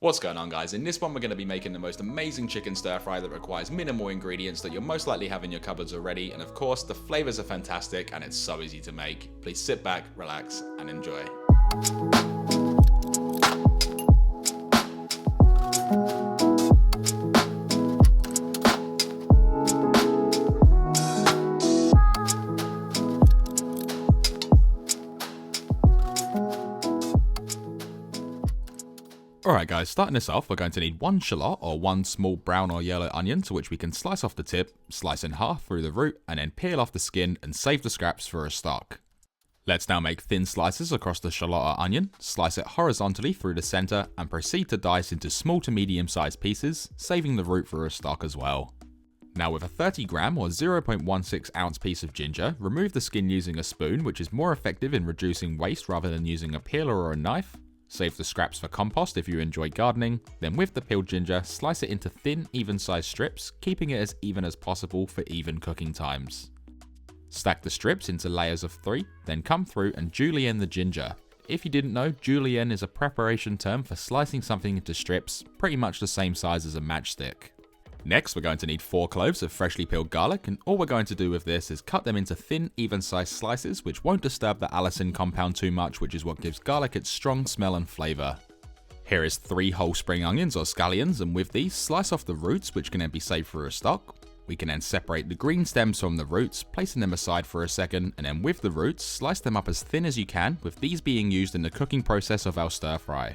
What's going on, guys? In this one we're going to be making the most amazing chicken stir fry that requires minimal ingredients that you'll most likely have in your cupboards already, and of course the flavors are fantastic and it's so easy to make. Please sit back, relax and enjoy. Alright guys, starting this off, we're going to need one shallot or one small brown or yellow onion, to which we can slice off the tip, slice in half through the root, and then peel off the skin and save the scraps for a stock. Let's now make thin slices across the shallot or onion, slice it horizontally through the centre, and proceed to dice into small to medium sized pieces, saving the root for a stock as well. Now with a 30 gram or 0.16 ounce piece of ginger, remove the skin using a spoon, which is more effective in reducing waste rather than using a peeler or a knife. Save the scraps for compost if you enjoy gardening, then with the peeled ginger, slice it into thin, even-sized strips, keeping it as even as possible for even cooking times. Stack the strips into layers of 3, then come through and julienne the ginger. If you didn't know, julienne is a preparation term for slicing something into strips, pretty much the same size as a matchstick. Next, we're going to need 4 cloves of freshly peeled garlic, and all we're going to do with this is cut them into thin, even-sized slices, which won't disturb the allicin compound too much, which is what gives garlic its strong smell and flavour. Here is 3 whole spring onions or scallions, and with these, slice off the roots, which can then be saved for a stock. We can then separate the green stems from the roots, placing them aside for a second, and then with the roots, slice them up as thin as you can, with these being used in the cooking process of our stir fry.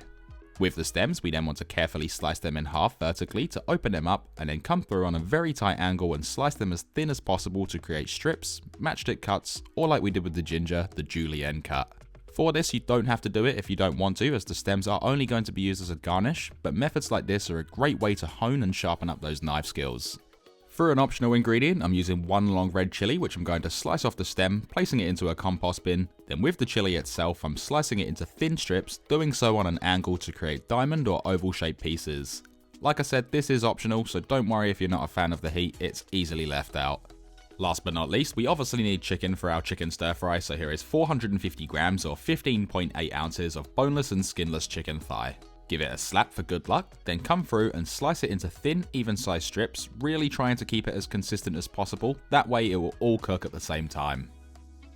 With the stems, we then want to carefully slice them in half vertically to open them up, and then come through on a very tight angle and slice them as thin as possible to create strips, matchstick cuts, or like we did with the ginger, the julienne cut. For this, you don't have to do it if you don't want to, as the stems are only going to be used as a garnish, but methods like this are a great way to hone and sharpen up those knife skills. For an optional ingredient, I'm using 1 long red chili, which I'm going to slice off the stem, placing it into a compost bin. Then with the chili itself, I'm slicing it into thin strips, doing so on an angle to create diamond or oval shaped pieces. Like I said, this is optional, so don't worry if you're not a fan of the heat, it's easily left out. Last but not least, we obviously need chicken for our chicken stir fry, so here is 450 grams or 15.8 ounces of boneless and skinless chicken thigh. Give it a slap for good luck, then come through and slice it into thin, even-sized strips, really trying to keep it as consistent as possible, that way it will all cook at the same time.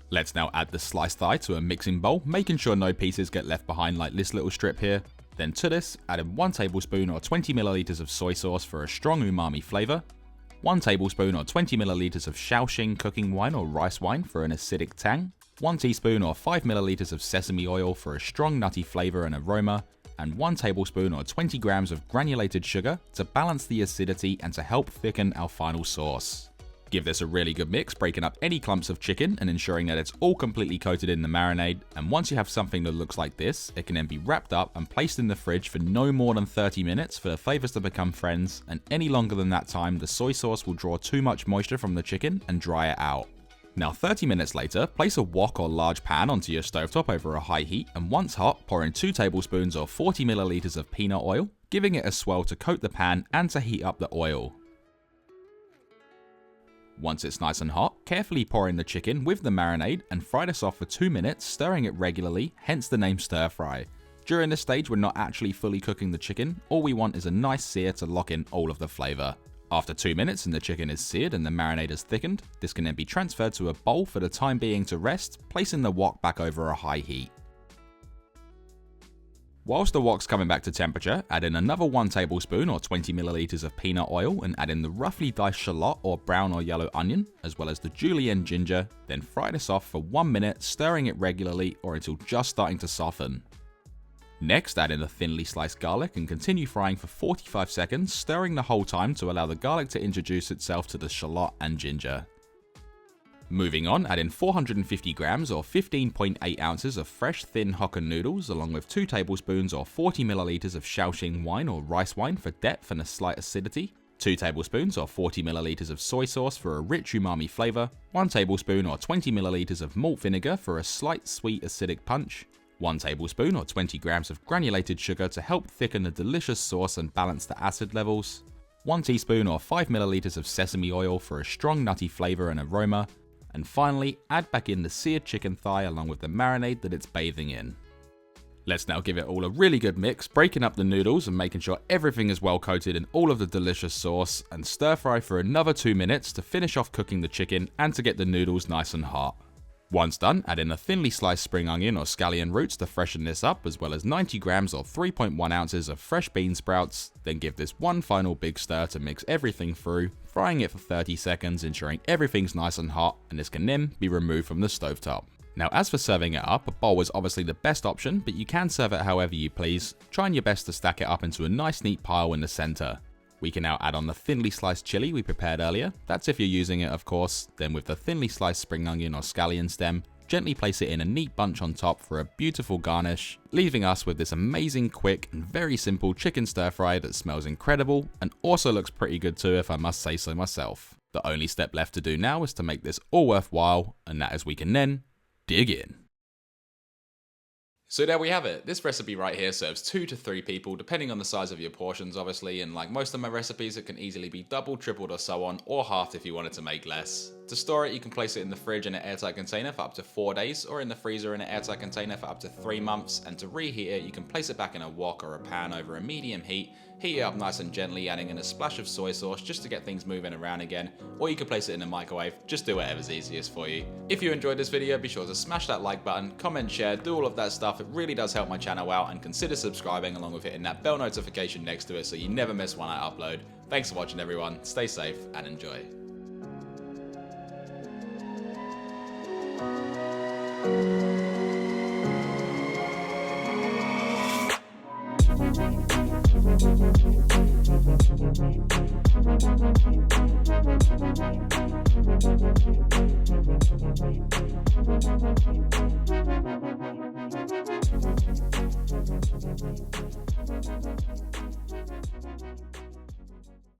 Let's now add the sliced thigh to a mixing bowl, making sure no pieces get left behind like this little strip here. Then to this, add in 1 tablespoon or 20 milliliters of soy sauce for a strong umami flavour, 1 tablespoon or 20 milliliters of Shaoxing cooking wine or rice wine for an acidic tang, 1 teaspoon or 5 milliliters of sesame oil for a strong nutty flavour and aroma, and 1 tablespoon or 20 grams of granulated sugar to balance the acidity and to help thicken our final sauce. Give this a really good mix, breaking up any clumps of chicken and ensuring that it's all completely coated in the marinade, and once you have something that looks like this, it can then be wrapped up and placed in the fridge for no more than 30 minutes for the flavours to become friends, and any longer than that time the soy sauce will draw too much moisture from the chicken and dry it out. Now 30 minutes later, place a wok or large pan onto your stovetop over a high heat, and once hot, pour in 2 tablespoons or 40 milliliters of peanut oil, giving it a swirl to coat the pan and to heat up the oil. Once it's nice and hot, carefully pour in the chicken with the marinade and fry this off for 2 minutes, stirring it regularly, hence the name stir fry. During this stage, we're not actually fully cooking the chicken, all we want is a nice sear to lock in all of the flavour. After 2 minutes and the chicken is seared and the marinade is thickened, this can then be transferred to a bowl for the time being to rest, placing the wok back over a high heat. Whilst the wok's coming back to temperature, add in another 1 tablespoon or 20 milliliters of peanut oil and add in the roughly diced shallot or brown or yellow onion, as well as the julienne ginger, then fry this off for 1 minute, stirring it regularly or until just starting to soften. Next, add in the thinly sliced garlic and continue frying for 45 seconds, stirring the whole time to allow the garlic to introduce itself to the shallot and ginger. Moving on, add in 450 grams or 15.8 ounces of fresh thin Hokkien noodles, along with 2 tablespoons or 40 milliliters of Shaoxing wine or rice wine for depth and a slight acidity, 2 tablespoons or 40 milliliters of soy sauce for a rich umami flavour, 1 tablespoon or 20 milliliters of malt vinegar for a slight sweet acidic punch, 1 tablespoon or 20 grams of granulated sugar to help thicken the delicious sauce and balance the acid levels, 1 teaspoon or 5 milliliters of sesame oil for a strong nutty flavour and aroma, and finally add back in the seared chicken thigh along with the marinade that it's bathing in. Let's now give it all a really good mix, breaking up the noodles and making sure everything is well coated in all of the delicious sauce, and stir fry for another 2 minutes to finish off cooking the chicken and to get the noodles nice and hot. Once done, add in a thinly sliced spring onion or scallion roots to freshen this up, as well as 90 grams or 3.1 ounces of fresh bean sprouts, then give this one final big stir to mix everything through, frying it for 30 seconds, ensuring everything's nice and hot, and this can then be removed from the stovetop. Now, as for serving it up, a bowl is obviously the best option, but you can serve it however you please, trying your best to stack it up into a nice neat pile in the center. We can now add on the thinly sliced chili we prepared earlier, that's if you're using it of course, then with the thinly sliced spring onion or scallion stem, gently place it in a neat bunch on top for a beautiful garnish, leaving us with this amazing, quick and very simple chicken stir fry that smells incredible and also looks pretty good too if I must say so myself. The only step left to do now is to make this all worthwhile, and that is we can then dig in. So there we have it. This recipe right here serves 2 to 3 people, depending on the size of your portions obviously, and like most of my recipes it can easily be doubled, tripled or so on, or halved if you wanted to make less. To store it, you can place it in the fridge in an airtight container for up to 4 days, or in the freezer in an airtight container for up to 3 months, and to reheat it, you can place it back in a wok or a pan over a medium heat, heat it up nice and gently, adding in a splash of soy sauce just to get things moving around again, or you can place it in a microwave, just do whatever's easiest for you. If you enjoyed this video, be sure to smash that like button, comment, share, do all of that stuff, it really does help my channel out, and consider subscribing along with hitting that bell notification next to it so you never miss when I upload. Thanks for watching everyone, stay safe and enjoy.